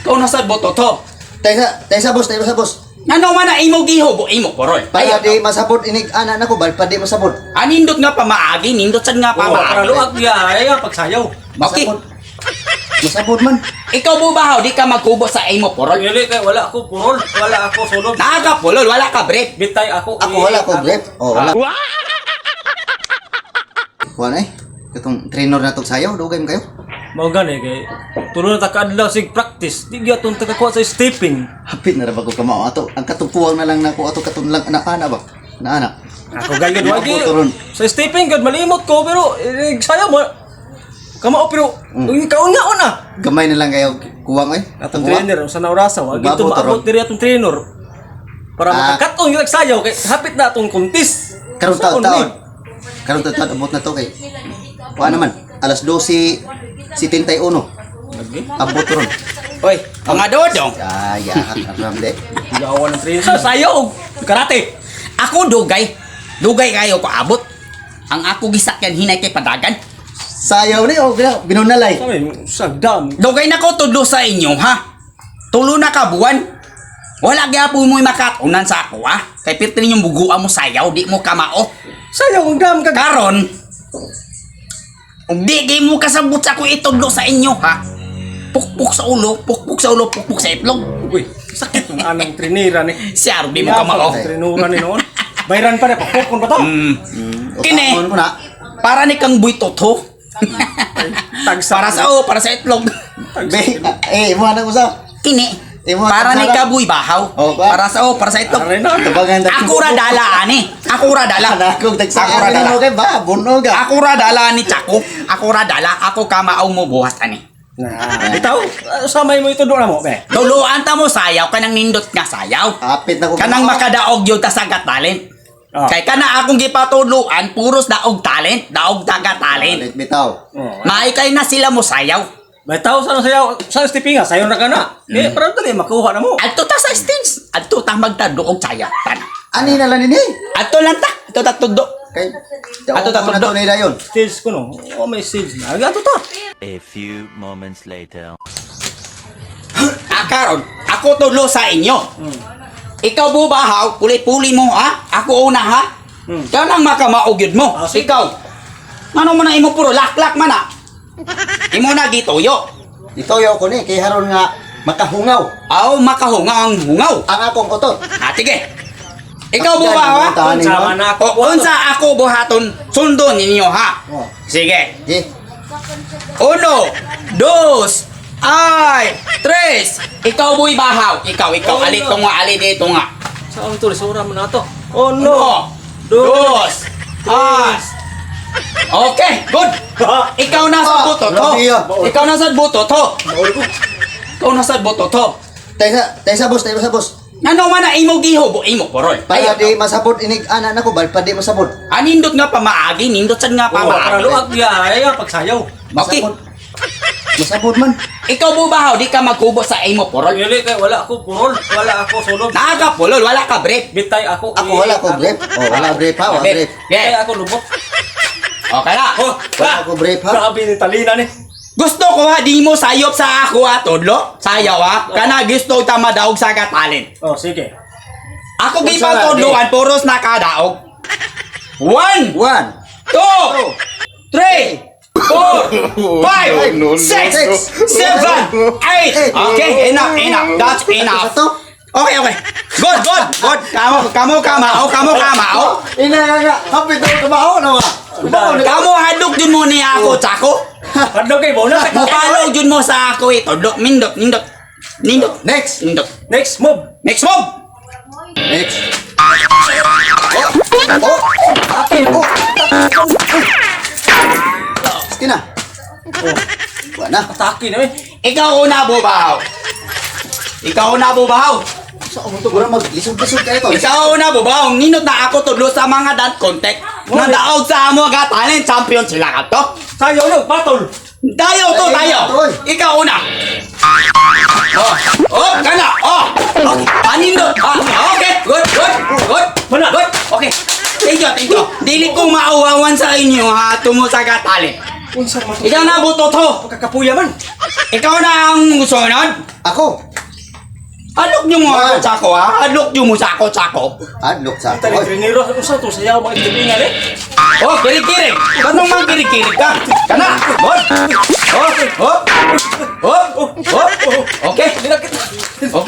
Ikaw nasad boto to. Tayo sa boss. Ano man na imo gihubo, imo porol. Para di masabot inig anak nako bal pa di masabot. Anindot nga pamaagi, nindot sad nga Para pamaagi. luag ya, ay pagsayaw. Okay. Masabot man. Ikaw bubahaw, di ka magkubo sa imo porol. Dili kay wala ako purol, wala ako sulod. Naga pulol, wala ka break. Bitay ako. Ako wala ko grip. Oh, wala. Kuan eh. Katong trainer na tong sayaw, dugay mo kayo. Mao gani kay tulo na ta kaadlaw sig practice. Di gyud tong tagakuha sa stepping. Hapit na ra ba ko kamao ato. Ang katupuan na lang nako ato katong lang ana ba. Na anak. Ako gayud wa Ako turon. Sa stepping gud malimot ko pero sayaw mo. Kamao pero kauna na. Gamay na lang kayo kuwang eh. Atong trainer sa naurasa wa gito Baboy, maabot turon. diri atong trainer. Para makakatong yung sayaw kay hapit na atong contest. Karon Saon taon. ni? Karon taon abot na to kay. Kuan naman. Alas 12 71. Abot ron. Oy, mga dodong. Ya, aram de. Gawan ng trainer sa sayaw karate. Ako dugay. Dugay kayo ko abot. Ang ako gisakyan hinay kay padagan. Sayaw ni oh binunalay. Kami sagdam. Dugay na ko tudlo sa inyo ha. Tulo na ka buwan. Wala gyapon mo makatunan sa ako ha. Kay pirti ninyong buguan mo sayaw, di mo kamao. Sayaw ang dam kag Karon, di mo kasabot sa ako itudlo sa inyo ha. Pukpuk sa ulo, pukpuk sa itlog. uy, sakit ng anang trinira ni. Si Aro, di mo kamao. Trinura ni noon. Bayran pa na papukon pa to. Kini, Mo na. para ni kang buy toto. Tagsa Para sa itlog. Be, mo ana ko sa. Kini, Imo para ni tagsara. kabuy bahaw. Oh, ba? Para sa itlog. Aray na. Tabangan ta. Ako ra dala ani. Ako ra dala. Ako Ako ra dala. kay ba bunog ah. Ako ra dala ni Chako. Ako ra dala. Ako kamao mo buhat ani. Bitaw, samay mo ito doon mo, be. Tuluan ta mo sayaw kanang nindot nga sayaw. Hapit na ko. Kanang makadaog yun ta sa talent. Oh. Kay kana akong gipatuluan puros daog talent, daog taga talent. Bitaw. Maikay na sila mo sayaw. Bitaw sa sayaw, sa stepping sayaw na ka na. Eh, para dali makuha na mo. Adto ta sa stage. Adto ta magtado og sayatan. Ani na lang ni. Adto lang ta. Adto ta tuddo. Kay Ato ta na to nila yon. Stage ko no. Oh, may stage na. Agato to. A few moments later. Karon, ako tulo sa inyo. Ikaw bubahaw, puli-puli mo ha? Ako una ha? Ikaw lang makamaogyod mo. Ikaw. Ano man na imo puro laklak man na. Imo na gituyo. Itoyo ko ni kay haron nga makahungaw. Aw makahungaw ang hungaw. Ang akong utot. Sige. Ikaw bubahaw ha? Tani Sama mo. na ako. O unsa ako buhaton sundon ninyo ha? Oh. Sige. Di. 1, 2, ay, 3. Ikaw buy bahaw. Ikaw. Oh, Ali no. ali dito nga. Sa ang tulis, sura mo na to. Oh 1, no. 2, Okay, good. Ikaw na sa buto to. grabe yan. Ikaw na sa buto to. Ikaw na sa buto to. Tayo sa boss. Ano man na imo gihubo, imo porol. Para di masabot inig anak nako bal pa di masabot. Anindot nga pamaagi, nindot sad nga Para pamaagi. luag ya, ay pagsayaw. Okay. Masabot man. Ikaw bubahaw, di ka magkubo sa imo porol. Dili kay wala ako purol, wala ako sulod. Naga pulol, wala ka break. Bitay ako. Ako wala ko grip. Oh, wala grip ha, wala grip. Kay Yeah. ako lubot. Okay na. Oh, Wala ko grip ha. grabe ni talina ni. Gusto ko ha, di mo sayop sa ako ha, todlo. Sayaw ha. Kana gusto ta madaog sa katalent. Oh, sige. Ako Kung gipatudloan, puros nakadaog. 1, 2, 1. 3, 4, 5, 6, 7, 8. Okay, enough. That's enough. Ito. Okay. Good. Kamu kamao. Ina nga hapit na kumao na wa. Kamu hadlok jud mo ni ako, Chako. Hadlok kay bonus. Mupalog jud mo sa ako ito. Nindot. Next. Nindot. Next move. Next move. Next. Oh. Akin. Oh. Sige na. Oh. Wala. Atake na eh. Ikaw una bubahaw. Sa ako to gura maglisod-lisod kayo to. Ikaw una bubahaw. Ninot na ako tudlo sa mga dance contact. Nadaog sa amo ga talent champion sila kadto. Sayaw no, battle. Tayo. Ikaw una. Kana. Anindot. Okay. Good. Mana? Good. Okay. Thank you. Dili ko mauwawan sa inyo ha tumo sa ga talent. Unsa man Ikaw na buto to. kakapuya man. Ikaw na ang sunod. Ako. Adlok nyo mo ako sako ha. Adlok nyo mo sako. Adlok sa Tali ako. trinero sa to sayaw mga tibingan eh. Oh, kirik-kirik. Kanong mga kirik-kirik ka? Kana. Bon. Okay. Okay.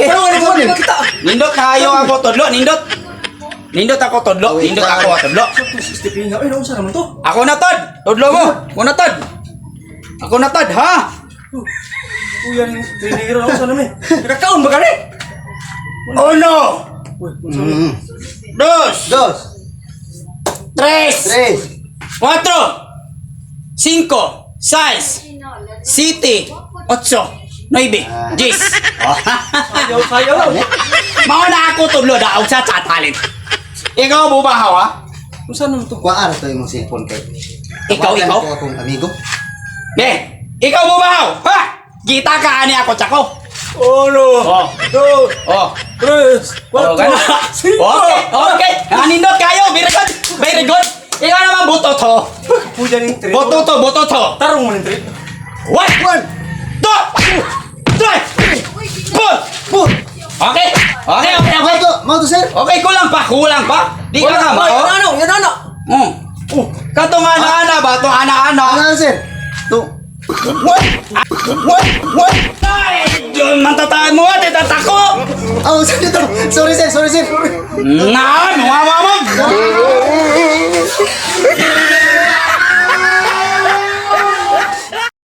Pero ano kita? Nindot kayo ako todlo. Nindot ako todlo. Nindot ako todlo. Tibingan eh, ano sa naman to? Ako na tod. Todlo mo. Ako na tod, ha? Kuya ni trinero ano sa namin? Kakaon ba kani? Uno. Dos. Dos. Tres. Tres. Cuatro. Cinco. Seis. Siete. Ocho. Nueve. Diez. Sayaw lang. Mao na ako todlo daog sa tatalin. Ikaw bubahaw ha? Ano sa naman to? Kuha ara to imong cellphone kay. Ikaw. Ko akong amigo. Be, ikaw bubahaw, ha? Kita ka ani ako tsako. Uno, Oh. dos, Oh. tres, Oh, cuatro, gana. cinco. Okay. Anindot kayo, very good. Ikaw naman buto to. Kuya ni trinero. Buto to. Tarong mo ni trinero. One. Two. Three. Four. Okay. Mau to sir. Okay, kulang pa. Di ka nga ba? Yan ano? Katong ana-ana ba? Itong ana-ana. Ano sir? To. Ay, Diyon, mantataan mo at itatako. Oh, sorry sir. Nah, mga mamag.